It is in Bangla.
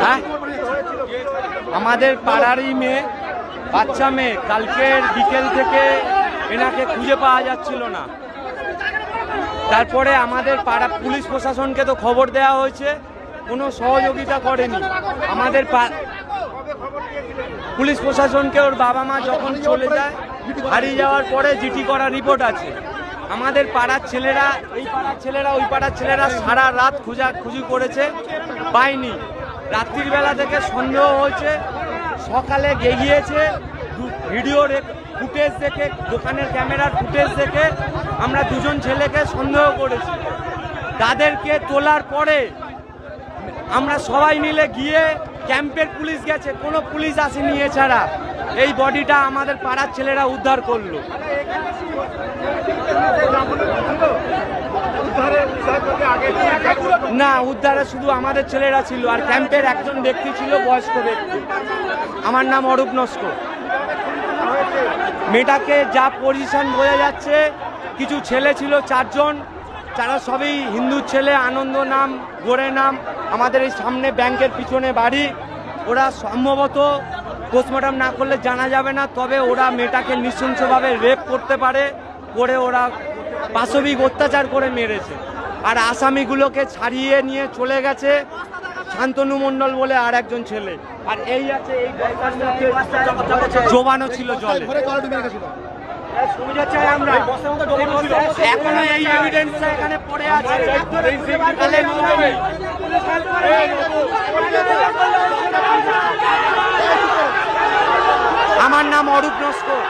হ্যাঁ, আমাদের পাড়ারই মেয়ে, বাচ্চা মেয়ে। কালকের বিকেল থেকে এনাকে খুঁজে পাওয়া যাচ্ছিল না। তারপরে আমাদের পাড়া পুলিশ প্রশাসনকে তো খবর দেওয়া হয়েছে, কোনো সহযোগিতা করেনি। আমাদের পুলিশ প্রশাসনকে ওর বাবা মা যখন চলে যায়, হারিয়ে যাওয়ার পরে জিটি করা রিপোর্ট আছে। আমাদের পাড়ার ছেলেরা, এই পাড়ার ছেলেরা, ওই পাড়ার ছেলেরা সারা রাত খোঁজাখুঁজি করেছে, পায়নি। রাত্রির বেলা থেকে সন্দেহ হয়েছে, সকালে গিয়েছে ভিডিও ফুটেজ দেখে, দোকানের ক্যামেরার ফুটেজ দেখে আমরা দুজন ছেলেকে সন্দেহ করেছি। তাদেরকে তোলার পরে আমরা সবাই মিলে গিয়ে, ক্যাম্পের পুলিশ গেছে, কোনো পুলিশ আসেনি। এছাড়া এই বডিটা আমাদের পাড়ার ছেলেরা উদ্ধার করলো। না, উদ্ধারে শুধু আমাদের ছেলেরা ছিল, আর ক্যাম্পের একজন ব্যক্তি ছিল, বয়স্ক ব্যক্তি। আমার নাম অরূপ নস্কর। মেয়েটাকে যা পজিশন বোঝা যাচ্ছে, কিছু ছেলে ছিল 4 জন, যারা সবই হিন্দুর ছেলে। আনন্দ নাম, গোরে নাম, আমাদের এই সামনে ব্যাংকের পিছনে বাড়ি। ওরা সম্ভবত পোস্টমর্টম না করলে জানা যাবে না, তবে ওরা মেয়েটাকে নৃশংসভাবে রেপ করতে পারে, করে ওরা পাশবিক অত্যাচার করে মেরেছে। আর আসামিগুলোকে ছাড়িয়ে নিয়ে চলে গেছে শান্তনু মণ্ডল বলে আর একজন ছেলে। আর এই আছে, এই জোবানো ছিল জলে। এখনো এই এভিডেন্সটা এখানে পড়ে আছে। আমার নাম অরূপ নস্কর।